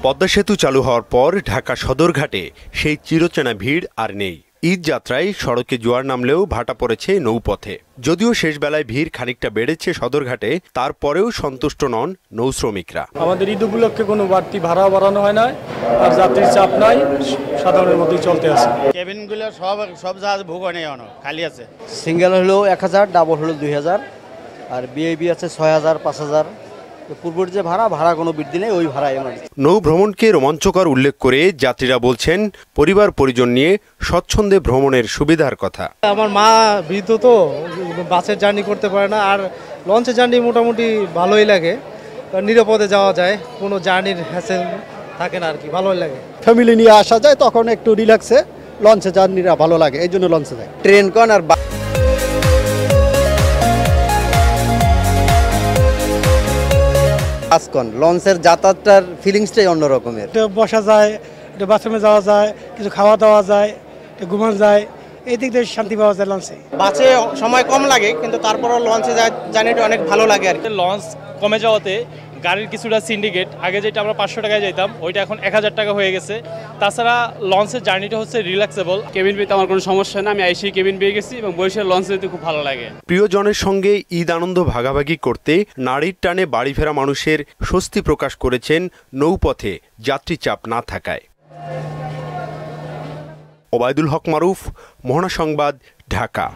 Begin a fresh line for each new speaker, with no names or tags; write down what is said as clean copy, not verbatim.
পদ্মা সেতু চালু হওয়ার পর ঢাকা সদরঘাটে সেই চিরচেনা ভিড় আর নেই। ঈদ যাত্রায় সড়কে জোয়ার নামলেও ভাটা পড়েছে নৌপথে। যদিও শেষ বেলায় ভিড় খানিকটা বেড়েছে সদরঘাটে, তারপরেও সন্তুষ্ট নন নৌ শ্রমিকরা।
আমাদের ঈদ উপলক্ষে কোনো বাড়তি ভাড়া বাড়ানো হয় না, আর যাত্রীর চাপ নাই, সাধারণের মধ্যেই চলতে আছে।
কেবিনগুলো সব জাহাজ ভোগ নেই, খালি আছে।
সিঙ্গেল হলো 1000, ডাবল হলো 2000, আর বিআইবি আছে 6000, 5000। পূর্বের যে ভাড়া কোনো বৃদ্ধি নেই, ওই ভাড়াই আমার।
নৌ ভ্রমণকে রোমাঞ্চকর উল্লেখ করে যাত্রীরা বলছেন পরিবার পরিজন নিয়ে স্বচ্ছন্দে ভ্রমণের সুবিধার কথা।
আমার মা বৃদ্ধ, তো বাসের জার্নি করতে পারে না, আর লঞ্চের জার্নি মোটামুটি ভালোই লাগে, নিরাপদে যাওয়া যায়, কোনো জার্নির হ্যাসেল থাকে না আর কি, ভালোই লাগে।
ফ্যামিলি নিয়ে আসা যায়, তখন একটু রিল্যাক্সে লঞ্চে জার্নিটা ভালো লাগে, এই জন্য লঞ্চে যায়।
ট্রেন কন আর লঞ্চের যাতায়াতটার ফিলিংসটাই অন্য রকমের।
বসা যায়, বাথরুমে যাওয়া যায়, কিছু খাওয়া দাওয়া যায়, ঘুমানো যায়, এই দিক দিয়ে শান্তি পাওয়া যায় লঞ্চে।
বাসে সময় কম লাগে, কিন্তু তারপরও লঞ্চে জার্নিটা অনেক ভালো লাগে আর কি।
লঞ্চ কমে যাওয়াতে গাড়ির কিছুটা সিন্ডিকেট, আগে যেটা আমরা 500 টাকায় যেতাম ওইটা এখন 1000 টাকা হয়ে গেছে। তাছাড়া লঞ্চের জার্নিটা হচ্ছে রিল্যাক্সেবল। কেবিন পেতে আমার কোনো সমস্যা না, আমি আইসি কেবিন পেয়ে গেছি এবং বরিশাল লঞ্চ যেতে খুব ভালো লাগে।
প্রিয়জনের সঙ্গে ঈদ আনন্দ ভাগাভাগি করতে নারীর টানে বাড়ি ফেরা মানুষের স্বস্তি প্রকাশ করেছেন নৌপথে যাত্রী চাপ না থাকায়। ওবায়দুল হক মারুফ, মোহনা সংবাদ, ঢাকা।